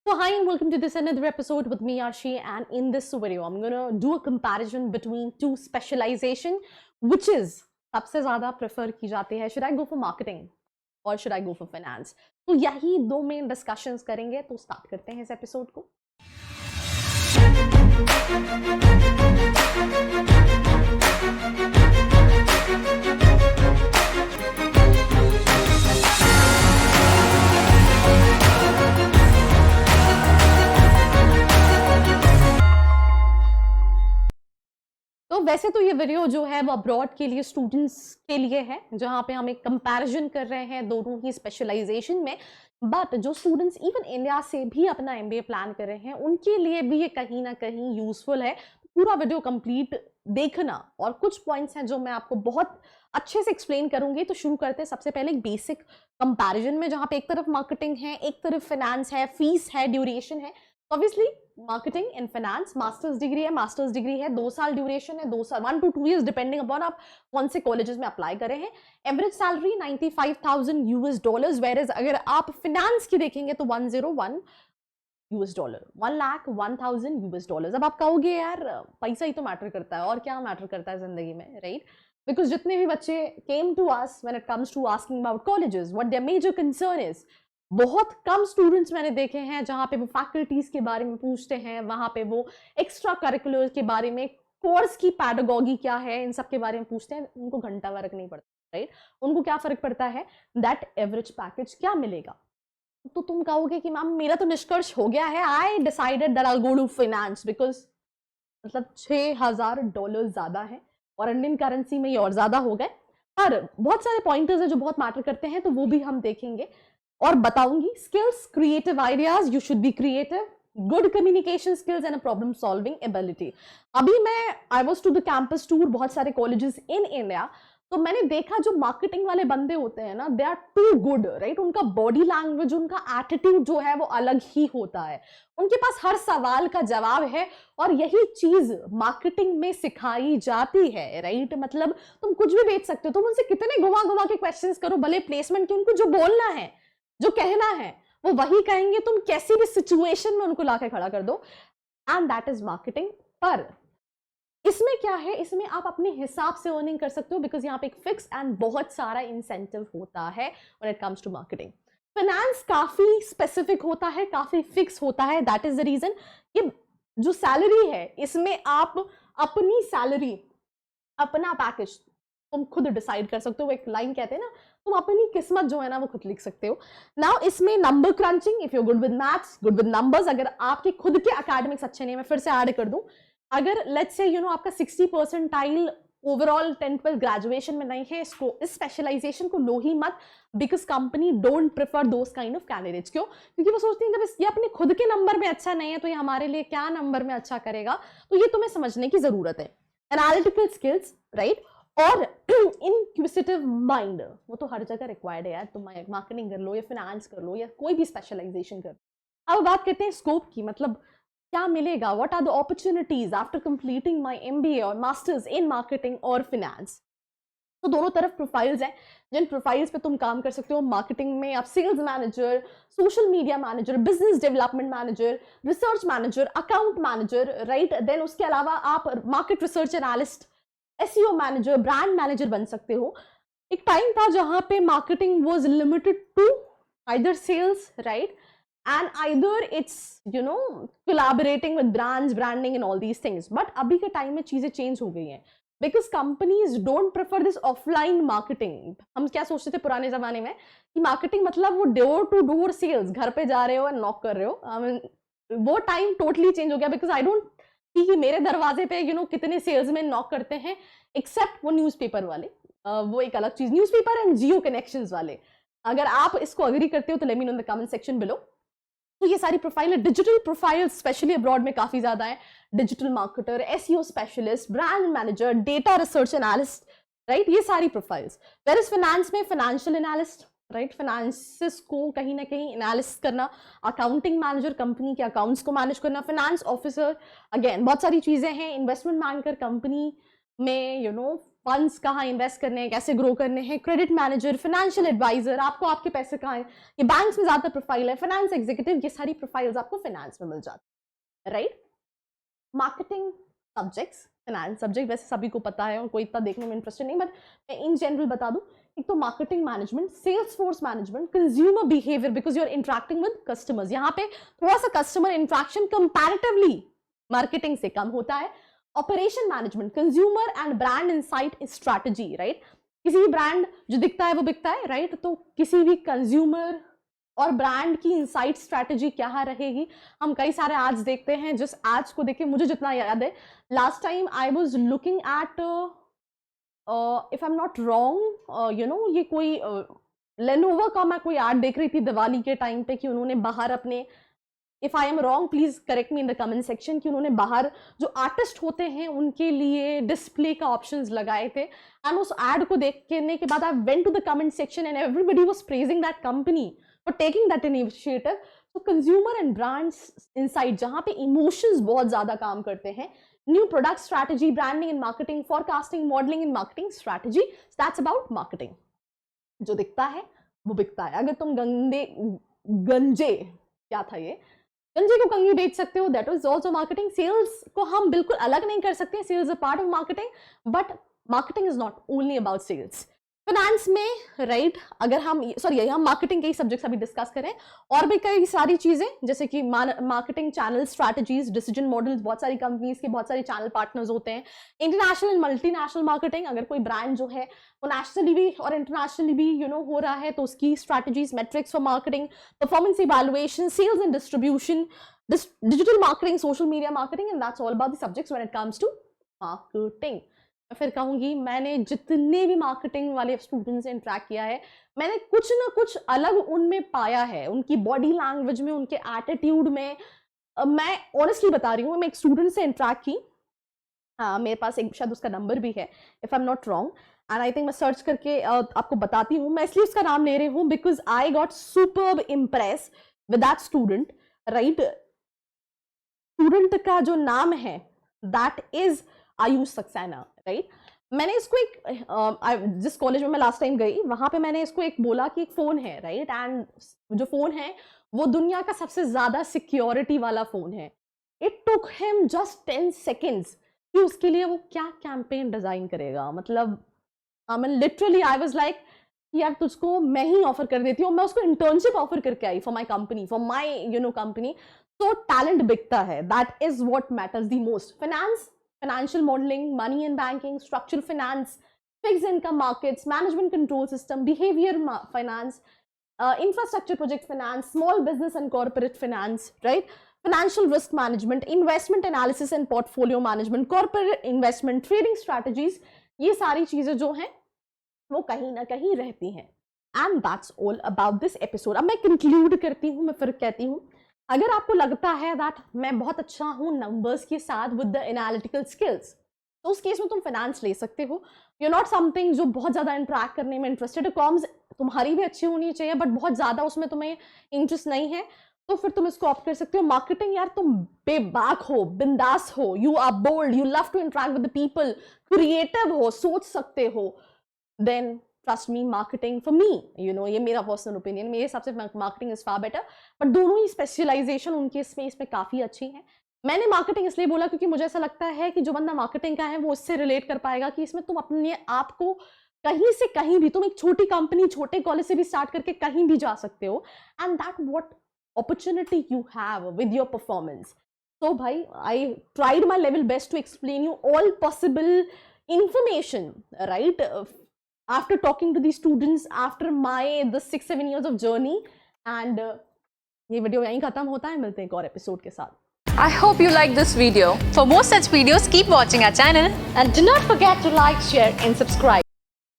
So hi and welcome to this another episode with me Arshi, and in this video I'm gonna do a comparison between two specialization which is सबसे ज़्यादा prefer की जाती है. Should I go for marketing or should I go for finance? तो यही दो main discussions करेंगे. तो start करते हैं इस episode को. तो वैसे तो ये वीडियो जो है वो अब्रॉड के लिए स्टूडेंट्स के लिए है, जहां पे हम एक कंपैरिजन कर रहे हैं दोनों ही स्पेशलाइजेशन में. बट जो स्टूडेंट्स इवन इंडिया से भी अपना एमबीए प्लान कर रहे हैं उनके लिए भी ये कहीं ना कहीं यूजफुल है. पूरा वीडियो कंप्लीट देखना, और कुछ पॉइंट्स हैं जो मैं आपको बहुत अच्छे से एक्सप्लेन करूंगी. तो शुरू करते हैं सबसे पहले एक बेसिक कंपैरिजन में, जहां पे एक तरफ मार्केटिंग है, एक तरफ फाइनेंस है, फीस है, ड्यूरेशन है. Obviously marketing in finance masters degree है, 2 साल ड्यूरेशन है, 2 साल 1 to 2 years डिपेंडिंग अपॉन आप कौन से कॉलेजेस में अप्लाई करे हैं. एवरेज सैलरी $95,000, वेयर एज अगर आप फाइनेंस की देखेंगे तो $101, $1,01,000. अब आप कहोगे यार पैसा ही तो मैटर करता है, और क्या मैटर करता है जिंदगी में, राइट? बिकॉज जितने भी बच्चे came to us when it comes to asking about colleges what their major concern is, बहुत कम स्टूडेंट्स मैंने देखे हैं जहां पे वो फैकल्टीज के बारे में पूछते हैं, वहां पे वो एक्स्ट्रा करिकुलर के बारे में, कोर्स की पैडागॉगी क्या है, इन सब के बारे में पूछते हैं. उनको घंटा फर्क नहीं पड़ता, राइट? उनको क्या फर्क पड़ता है दैट एवरेज पैकेज क्या मिलेगा. तो तुम कहोगे कि मैम मेरा तो निष्कर्ष हो गया है, I decided that I go to finance because मतलब $6,000 ज्यादा है, और इंडियन करेंसी में ये और ज्यादा हो गए. पर बहुत सारे पॉइंटर्स हैं जो बहुत मैटर करते हैं, तो वो भी हम देखेंगे और बताऊंगी. Skills, creative ideas, you should be creative, good communication skills and a problem solving ability. अभी मैं I was to the campus tour, बहुत सारे कॉलेजेस इन इंडिया, तो मैंने देखा जो मार्केटिंग वाले बंदे होते हैं ना, they are too good, right? उनका बॉडी लैंग्वेज, उनका एटीट्यूड जो है वो अलग ही होता है. उनके पास हर सवाल का जवाब है, और यही चीज मार्केटिंग में सिखाई जाती है, राइट? मतलब तुम कुछ भी बेच सकते हो, तुम उनसे कितने घुमा घुमा के क्वेश्चंस करो, भले प्लेसमेंट के, उनको जो बोलना है, जो कहना है, वो वही कहेंगे. तुम कैसी भी सिचुएशन में उनको लाके खड़ा कर दो, एंड दैट इज मार्केटिंग. पर इसमें क्या है, इसमें आप अपने हिसाब से अर्निंग कर सकते हो, बिकॉज यहाँ पे एक फिक्स एंड बहुत सारा इंसेंटिव होता है when it comes to marketing. Finance काफी स्पेसिफिक होता है, काफी फिक्स होता है. दैट इज द रीजन कि जो सैलरी है इसमें आप अपनी सैलरी, अपना पैकेज तुम खुद डिसाइड कर सकते हो. एक लाइन कहते हैं ना, तुम अपनी किस्मत जो है ना वो खुद लिख सकते हो. नाउ इसमें number crutching, if you good with maths, good with numbers, अगर आपके खुद के एकेडमिक्स अच्छे नहीं है, मैं फिर से ऐड कर दूं, अगर लेट्स से आपका 60% ओवरऑल 10-12 ग्रेजुएशन में नहीं है, इसको, इस स्पेशलाइजेशन को लो ही मत, because company don't prefer those kind of candidates. क्यों? क्योंकि वो सोचती हैं जब ये अपने खुद के नंबर में अच्छा नहीं है तो ये हमारे लिए क्या नंबर में अच्छा करेगा. तो ये तुम्हें समझने की जरूरत है. एनालिटिकल स्किल्स, राइट, और इनक्विजिटिव माइंड, वो तो हर जगह रिक्वायर्ड है यार. तुम मार्केटिंग कर लो या फाइनेंस कर लो या कोई भी स्पेशलाइजेशन कर लो. अब बात करते हैं स्कोप की, मतलब क्या मिलेगा, what are the opportunities after completing my MBA और मास्टर्स इन मार्केटिंग और फाइनेंस. तो दोनों तरफ प्रोफाइल्स हैं, जिन प्रोफाइल्स पे तुम काम कर सकते हो. मार्केटिंग में आप sales manager, social media manager, business development manager, research manager, account manager, right? Then उसके अलावा आप market research analyst, SEO manager, brand manager बन सकते हो. एक टाइम था जहां पे marketing was limited to either sales, right, and either it's collaborating with brands, branding and all these things. but अभी के टाइम में चीजें चेंज हो गई हैं, because companies don't prefer this offline marketing. हम क्या सोचते थे पुराने जमाने में कि मार्केटिंग मतलब वो डोर टू डोर सेल्स, घर पे जा रहे हो एंड नॉक कर रहे हो. वो टाइम टोटली चेंज हो गया, बिकॉज आई डोंट सी कि मेरे दरवाजे पे कितने सेल्समैन नॉक करते हैं, एक्सेप्ट वो न्यूज़पेपर वाले. वो एक अलग चीज, न्यूज़पेपर एंड जियो कनेक्शंस वाले. अगर आप इसको अग्री करते हो तो let me know in the comment section below. तो ये सारी प्रोफाइल है. डिजिटल प्रोफाइल स्पेशली अब्रॉड में काफी ज्यादा है. Digital marketer, SEO specialist, brand manager, data research analyst, right? ये सारी प्रोफाइल्स. वेयर इज फाइनेंस में फाइनेंशियल एनालिस्ट, राइट? फाइनेंसिस को कहीं ना कहीं एनालिसिस करना, अकाउंटिंग मैनेजर, कंपनी के अकाउंट्स को मैनेज करना, फाइनेंस ऑफिसर, अगेन बहुत सारी चीजें हैं. इन्वेस्टमेंट बैंकर, कंपनी में फंड्स कहाँ इन्वेस्ट करने हैं, कैसे ग्रो करने हैं, क्रेडिट मैनेजर, फाइनेंशियल एडवाइजर, आपको आपके पैसे कहाँ हैं, ये बैंक्स में ज्यादा प्रोफाइल है, फाइनेंस एग्जीक्यूटिव, ये सारी प्रोफाइल्स आपको फाइनेंस में मिल जाती है, right. Marketing subjects, finance subject वैसे सभी को पता है और कोई इतना देखने में इंटरेस्टेड नहीं, बट मैं इन जनरल बता दूं, एक तो marketing management, sales force management, consumer behaviour, because you are interacting with customers, यहाँ पे थोड़ा सा कस्टमर इंटरेक्शन कंपैरेटिवली मार्केटिंग से कम होता है। Operation management, consumer and brand insight strategy, right, किसी भी ब्रांड जो दिखता है वो बिकता है, राइट, तो किसी भी कंज्यूमर और ब्रांड की इनसाइट स्ट्रैटेजी क्या रहेगी। हम कई सारे एड्स देखते हैं, जिस एड्स को देख के मुझे जितना याद है, last time I was looking at, if I am not wrong, you know, ये कोई लेनोवा का मैं कोई एड देख रही थी दिवाली के टाइम पे कि उन्होंने बाहर अपने, if I am wrong please correct me in the comment section, कि उन्होंने बाहर जो आर्टिस्ट होते हैं उनके लिए डिस्प्ले का ऑप्शंस लगाए थे। एंड उस एड को देखने के बाद I went to the comment section and everybody was praising that company for taking that initiative. तो कंज्यूमर एंड ब्रांड्स इनसाइट, जहां पे इमोशंस बहुत ज्यादा काम करते हैं, new product strategy, branding and marketing, forecasting, modelling and marketing strategy, that's about marketing. जो दिखता है वो बिकता है। अगर तुम गंजे क्या था ये, गंजे को कंगी बेच सकते हो, that is also marketing. Sales को हम बिल्कुल अलग नहीं कर सकते, sales a part of marketing, but marketing is not only about sales. Finance में, राइट, अगर हम हम मार्केटिंग के ही सब्जेक्ट्स अभी डिस्कस करें, और भी कई सारी चीजें जैसे कि marketing channel strategies, decision models, बहुत सारी कंपनीज के बहुत सारे चैनल पार्टनर्स होते हैं, इंटरनेशनल एंड मल्टीनेशनल मार्केटिंग, अगर कोई ब्रांड जो है वो नेशनली भी और इंटरनेशनली भी हो रहा है तो उसकी strategies, metrics for marketing, performance evaluation, sales and distribution, digital marketing, social media marketing, and that's all about the subjects when it comes to marketing. मैं फिर कहूंगी, मैंने जितने भी मार्केटिंग वाले स्टूडेंट्स से इंटरेक्ट किया है, मैंने कुछ ना कुछ अलग उनमें पाया है, उनकी बॉडी लैंग्वेज में, उनके एटीट्यूड में। मैं ऑनेस्टली बता रही हूँ, मैं एक स्टूडेंट से इंटरेक्ट की, मेरे पास एक शायद उसका नंबर भी है, if I am not wrong, and I think मैं सर्च करके आपको बताती हूँ। मैं इसलिए उसका नाम ले रही हूँ because I got superb impress with that student, right. Student का जो नाम है that is Ayush Saxena, right. मैंने इसको एक जिस कॉलेज में मैं लास्ट टाइम गई वहां पे मैंने इसको एक बोला कि एक फोन है, राइट, एंड जो फोन है वो दुनिया का सबसे ज्यादा सिक्योरिटी वाला फोन है। It took him just 10 seconds कि उसके लिए वो क्या कैंपेन डिजाइन करेगा। मतलब लिटरली आई वाज लाइक, यार तुझको मैं ही ऑफर कर देती हूँ, मैं उसको इंटर्नशिप ऑफर करके I for my company, for my company. तो टैलेंट बिकता है, that is what matters the most. Finance, financial modeling, money and banking, structural finance, fixed income markets, management control system, behavior finance, infrastructure project finance, small business and corporate finance, right? Financial risk management, investment analysis and portfolio management, corporate investment, trading strategies, ये सारी चीजें जो हैं वो कहीं ना कहीं रहती हैं। And that's all about this episode. अब मैं conclude करती हूँ, मैं फिर कहती हूँ, अगर आपको लगता है दैट मैं बहुत अच्छा हूँ नंबर्स के साथ विद द एनालिटिकल स्किल्स, तो उस केस में तुम फाइनेंस ले सकते हो। यू नॉट समथिंग जो बहुत ज़्यादा इंटरेक्ट करने में इंटरेस्टेड है, कॉम्स तुम्हारी भी अच्छी होनी चाहिए बट बहुत ज़्यादा उसमें तुम्हें इंटरेस्ट नहीं है, तो फिर तुम इसको ऑप्ट कर सकते हो। मार्केटिंग, यार तुम बेबाक हो, बिंदास हो, you are bold, you love to interact with the people, creative हो, सोच सकते हो, then trust me, marketing for me, ये मेरा पर्सनल ओपिनियन, मेरे हिसाब से marketing is far better. But दोनों ही स्पेशलाइजेशन उनके स्पेस में काफी अच्छी है। मैंने मार्केटिंग इसलिए बोला क्योंकि मुझे ऐसा लगता है कि जो बंदा मार्केटिंग का है वो इससे रिलेट कर पाएगा कि इसमें तुम अपने आप को कहीं से कहीं भी, तुम एक छोटी कंपनी, छोटे कॉलेज से भी स्टार्ट करके कहीं भी जा सकते हो, and that what opportunity you have with your performance. So bhai, I tried my level best to explain you all possible information, right? After talking to these students, after my the 6-7 years of journey, and ये video यहीं खत्म होता है, मिलते हैं एक और episode के साथ. I hope you like this video. For more such videos, keep watching our channel and do not forget to like, share and subscribe.